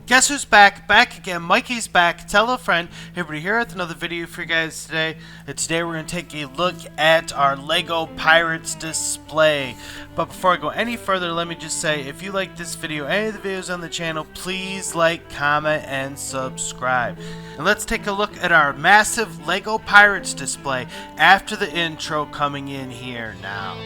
Guess who's back? Back again. Mikey's back. Tell a friend. Hey everybody, here with another video for you guys today. And today we're going to take a look at our Lego Pirates display. But before I go any further, let me just say, if you like this video, any of the videos on the channel, please like, comment, and subscribe. And let's take a look at our massive Lego Pirates display after the intro coming in here now.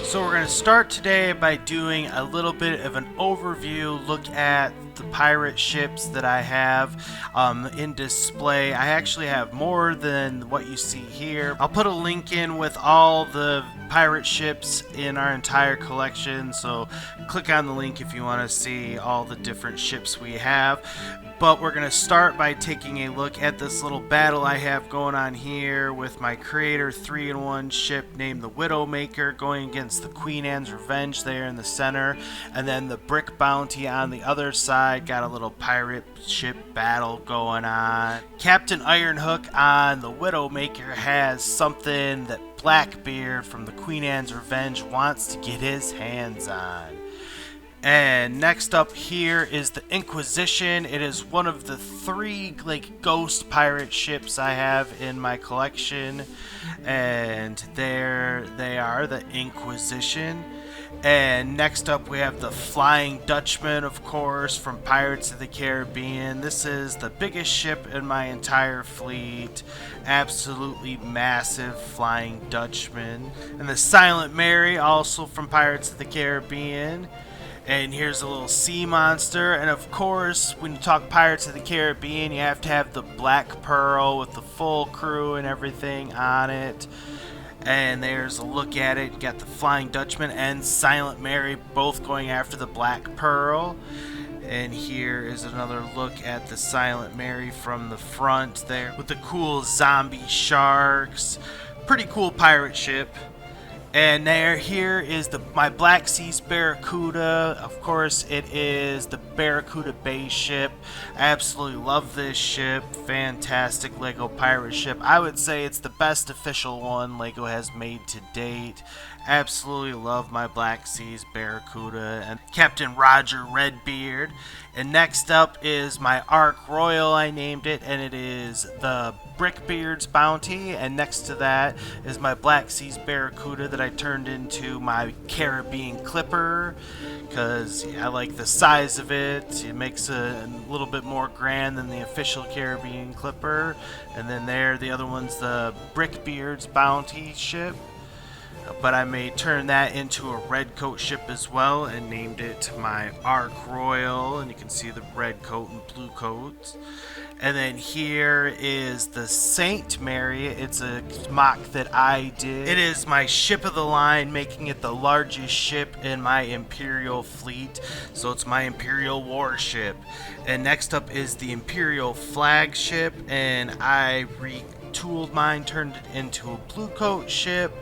So we're going to start today by doing a little bit of an overview, look at the pirate ships that I have in display. I actually have more than what you see here. I'll put a link in with all the pirate ships in our entire collection, so click on the link if you want to see all the different ships we have. But we're going to start by taking a look at this little battle I have going on here with my Creator 3-in-1 ship named the Widowmaker going against the Queen Anne's Revenge there in the center. And then the Brick Bounty on the other side. Got a little pirate ship battle going on. Captain Ironhook on the Widowmaker has something that Blackbeard from the Queen Anne's Revenge wants to get his hands on. And next up here is the Inquisition. It is one of the three ghost pirate ships I have in my collection, and there they are, the Inquisition. And next up we have the Flying Dutchman, of course, from Pirates of the Caribbean. This is the biggest ship in my entire fleet. Absolutely massive Flying Dutchman. And the Silent Mary, also from Pirates of the Caribbean. And here's a little sea monster. And of course, when you talk Pirates of the Caribbean, you have to have the Black Pearl with the full crew and everything on it. And there's a look at it. You got the Flying Dutchman and Silent Mary both going after the Black Pearl. And here is another look at the Silent Mary from the front there with the cool zombie sharks. Pretty cool pirate ship. And here is my Black Seas Barracuda. Of course, it is the Barracuda Bay ship. I absolutely love this ship. Fantastic Lego pirate ship. I would say it's the best official one Lego has made to date. Absolutely love my Black Seas Barracuda and Captain Roger Redbeard. And next up is my Ark Royal, I named it, and it is the Brickbeard's Bounty. And next to that is my Black Seas Barracuda that I turned into my Caribbean Clipper, because I like the size of it. It makes a little bit more grand than the official Caribbean Clipper. And then the other one's the Brickbeard's Bounty ship. But I may turn that into a red coat ship as well and named it my Ark Royal, and you can see the red coat and blue coats. And then here is the Saint Mary. It's a mock that I did. It is my ship of the line, making it the largest ship in my Imperial fleet. So it's my Imperial warship. And next up is the Imperial flagship, and I retooled mine, turned it into a blue coat ship.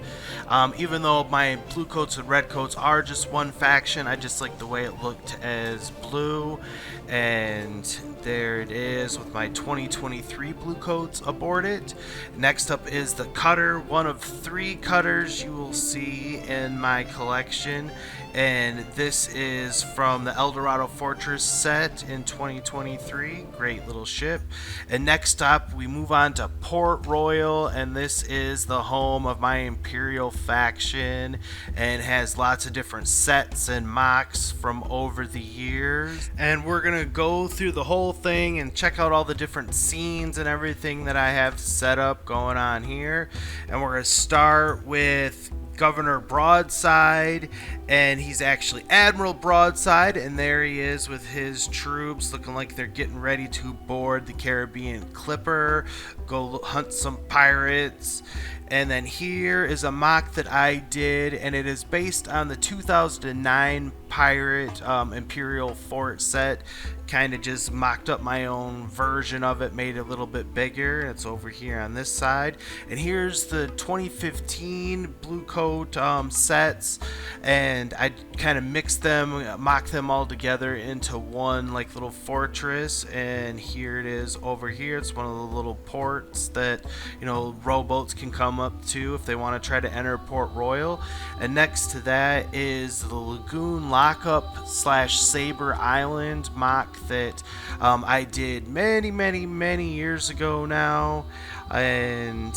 Even though my blue coats and red coats are just one faction, I just like the way it looked as blue. And there it is with my 2023 blue coats aboard it. Next up is the cutter, one of three cutters you will see in my collection. And this is from the Eldorado Fortress set in 2023. Great little ship. And next up, we move on to Port Royal, and this is the home of my Imperial faction, and has lots of different sets and mocks from over the years. And we're gonna go through the whole thing and check out all the different scenes and everything that I have set up going on here. And we're gonna start with Governor Broadside, and he's actually Admiral Broadside, and there he is with his troops looking like they're getting ready to board the Caribbean Clipper, go hunt some pirates. And then here is a mock that I did, and it is based on the 2009 pirate Imperial fort set. Kind of just mocked up my own version of it, made it a little bit bigger. It's over here on this side. And here's the 2015 Blue Coat sets, and I kind of mixed them, mocked them all together into one like little fortress. And here it is over here. It's one of the little ports that, you know, rowboats can come up to if they want to try to enter Port Royal. And next to that is the Lagoon Lockup / Saber Island mock that I did many years ago now, and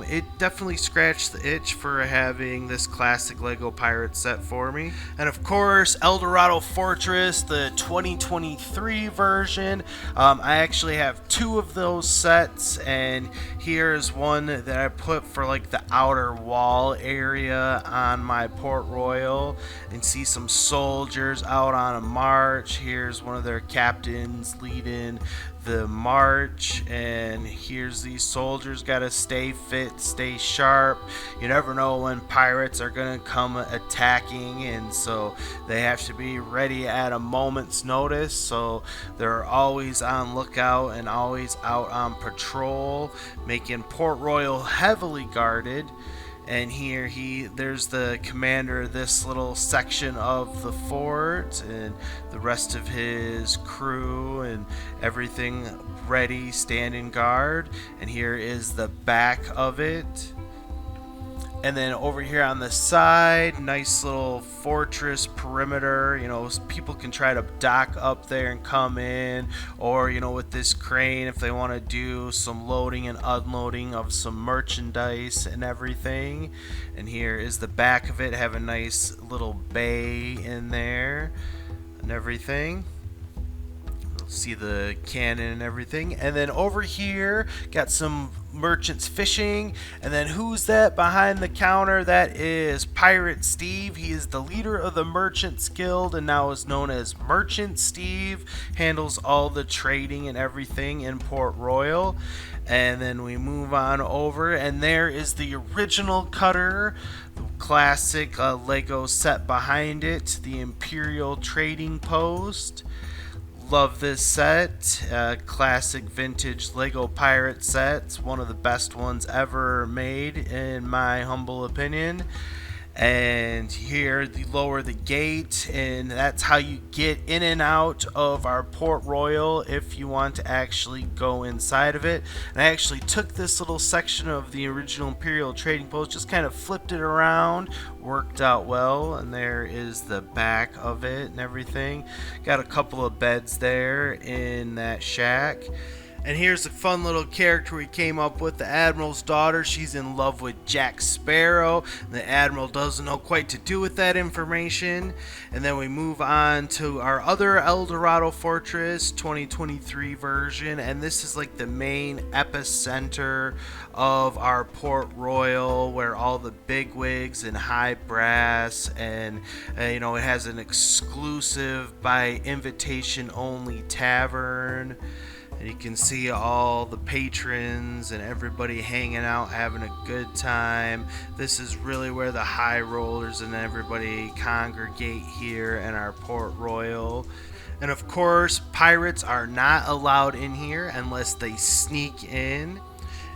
it definitely scratched the itch for having this classic Lego pirate set for me. And of course, El Dorado Fortress, the 2023 version. I actually have two of those sets, and here's one that I put for like the outer wall area on my Port Royal, and see some soldiers out on a march. Here's one of their captains leading the march, and here's these soldiers. Gotta stay fit, stay sharp. You never know when pirates are gonna come attacking, and so they have to be ready at a moment's notice. So they're always on lookout and always out on patrol, making Port Royal heavily guarded. And here there's the commander of this little section of the fort, and the rest of his crew and everything ready, standing guard. And here is the back of it. And then over here on the side, nice little fortress perimeter. You know, people can try to dock up there and come in, or, you know, with this crane, if they want to do some loading and unloading of some merchandise and everything. And here is the back of it. Have a nice little bay in there and everything. See the cannon and everything. And then over here got some merchants fishing. And then who's that behind the counter? That is Pirate Steve. He is the leader of the Merchants Guild and now is known as Merchant Steve. Handles all the trading and everything in Port Royal. And then we move on over, and there is the original cutter, the classic Lego set behind it, the Imperial trading post. Love this set. Classic vintage Lego pirate set. It's one of the best ones ever made in my humble opinion. And here you lower the gate, and that's how you get in and out of our Port Royal if you want to actually go inside of it. And I actually took this little section of the original Imperial trading post, just kind of flipped it around, worked out well. And there is the back of it and everything. Got a couple of beds there in that shack. And here's a fun little character we came up with, the Admiral's daughter. She's in love with Jack Sparrow. The Admiral doesn't know quite to do with that information. And then we move on to our other El Dorado Fortress 2023 version. And this is like the main epicenter of our Port Royal, where all the bigwigs and high brass, and you know, it has an exclusive by invitation only tavern. And you can see all the patrons and everybody hanging out, having a good time. This is really where the high rollers and everybody congregate here in our Port Royal. And of course, pirates are not allowed in here unless they sneak in.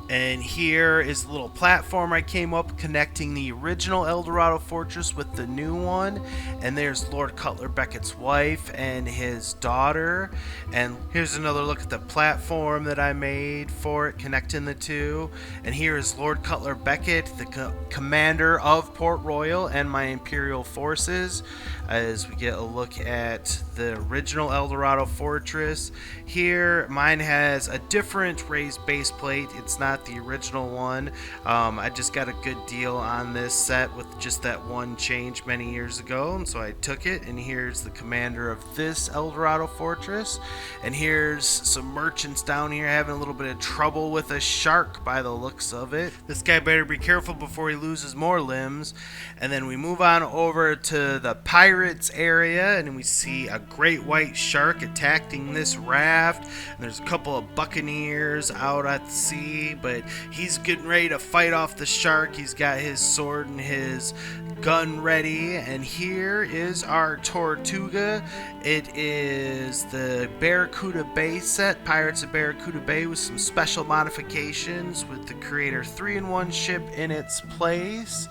And here is the little platform I came up connecting the original El Dorado Fortress with the new one. And there's Lord Cutler Beckett's wife and his daughter. And here's another look at the platform that I made for it, connecting the two. And here is Lord Cutler Beckett, the commander of Port Royal and my Imperial forces, as we get a look at the original El Dorado Fortress. Here, mine has a different raised base plate. It's not the original one. I just got a good deal on this set with just that one change many years ago, and so I took it. And here's the commander of this El Dorado Fortress. And here's some merchants down here having a little bit of trouble with a shark by the looks of it. This guy better be careful before he loses more limbs. And then we move on over to the pirates area, and we see a great white shark attacking this raft. And there's a couple of buccaneers out at sea, but but he's getting ready to fight off the shark. He's got his sword and his gun ready, and here is our Tortuga. It is the Barracuda Bay set, Pirates of Barracuda Bay, with some special modifications with the Creator 3-in-1 ship in its place,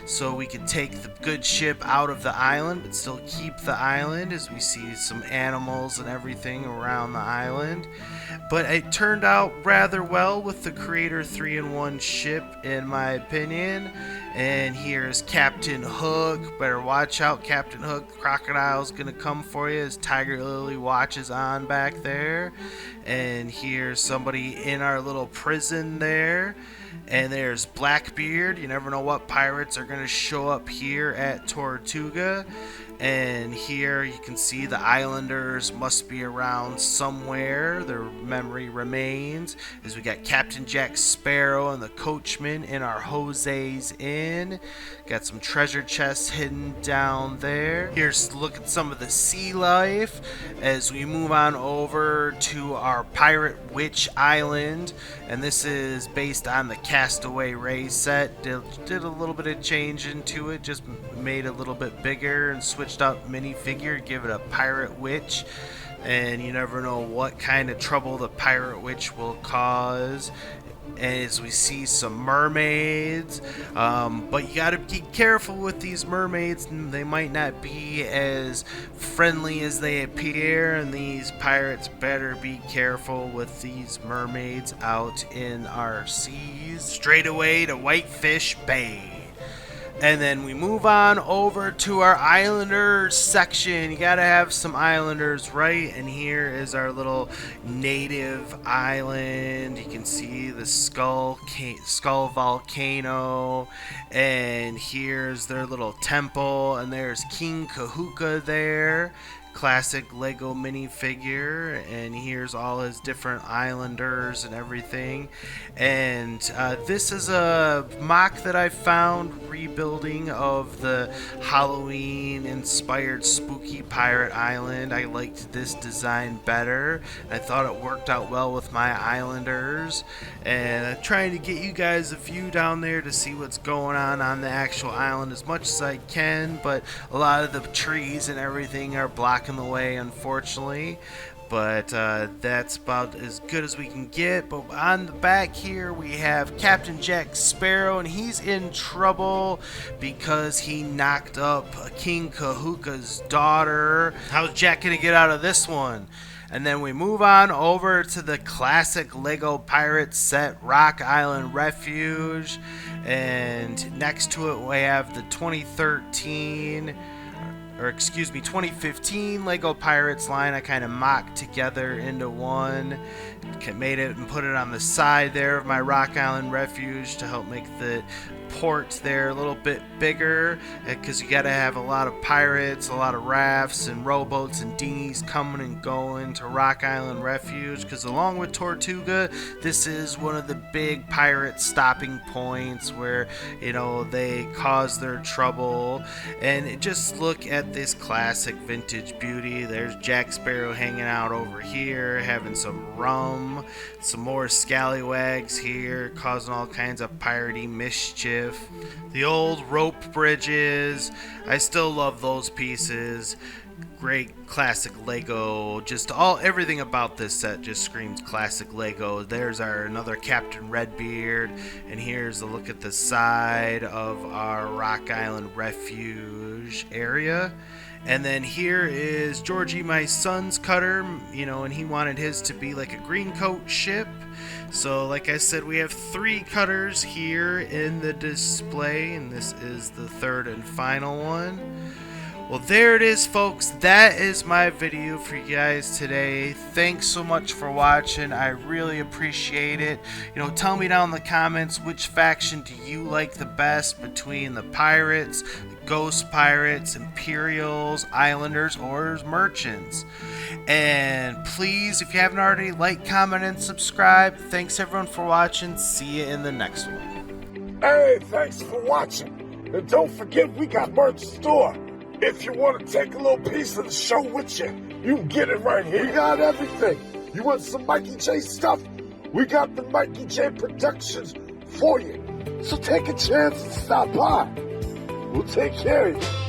so we can take the good ship out of the island but still keep the island, as we see some animals and everything around the island. But it turned out rather well with the Creator 3-in-1 ship, in my opinion. And here's Captain Hook. Better watch out, Captain Hook. The crocodile's gonna come for you as Tiger Lily watches on back there. And here's somebody in our little prison there. And there's Blackbeard. You never know what pirates are gonna show up here at Tortuga. And here you can see the islanders must be around somewhere. Their memory remains, as we got Captain Jack Sparrow and the coachman in our Jose's Inn. Got some treasure chests hidden down there. Here's a look at some of the sea life as we move on over to our Pirate Witch Island. And this is based on the Castaway Ray set. Did a little bit of change into it, just made it a little bit bigger and switched out minifigure, give it a Pirate Witch. And you never know what kind of trouble the Pirate Witch will cause. As we see some mermaids, but you gotta be careful with these mermaids. They might not be as friendly as they appear, and these pirates better be careful with these mermaids out in our seas. Straight away to Whitefish Bay. And then we move on over to our Islanders section. You gotta have some Islanders, right? And here is our little native island. You can see the skull volcano. And here's their little temple. And there's King Kahuka there. Classic Lego minifigure, and here's all his different islanders and everything. And this is a mock that I found rebuilding of the Halloween inspired spooky pirate island. I liked this design better. I thought it worked out well with my islanders, and I'm trying to get you guys a view down there to see what's going on the actual island as much as I can, but a lot of the trees and everything are blocking the way, unfortunately. But that's about as good as we can get. But on the back here we have Captain Jack Sparrow, and he's in trouble because he knocked up King Kahuka's daughter. How's Jack gonna get out of this one? And then we move on over to the classic Lego Pirate set, Rock Island Refuge. And next to it we have the 2015 Lego Pirates line. I kind of mocked together into one. Made it and put it on the side there of my Rock Island Refuge to help make the port there a little bit bigger, because you got to have a lot of pirates, a lot of rafts and rowboats and dinghies coming and going to Rock Island Refuge, because along with Tortuga, this is one of the big pirate stopping points where, you know, they cause their trouble. And just look at this classic vintage beauty. There's Jack Sparrow hanging out over here having some rum, some more scallywags here causing all kinds of piratey mischief. The old rope bridges, I still love those pieces. Great classic Lego. Just everything about this set just screams classic Lego. There's another Captain Redbeard, and here's a look at the side of our Rock Island Refuge area. And then here is Georgie, my son's cutter, you know, and he wanted his to be like a green coat ship. So like I said, we have 3 cutters here in the display, and this is the third and final one. Well, there it is, folks. That is my video for you guys today. Thanks so much for watching. I really appreciate it. You know, tell me down in the comments, which faction do you like the best between the pirates, the ghost pirates, Imperials, Islanders, or merchants? And please, if you haven't already, like, comment, and subscribe. Thanks everyone for watching. See you in the next one. Hey, thanks for watching. And don't forget, we got merch store. If you want to take a little piece of the show with you, you can get it right here. We got everything. You want some Mikey J stuff? we got the Mikey J Productions for you. So take a chance and stop by. We'll take care of you.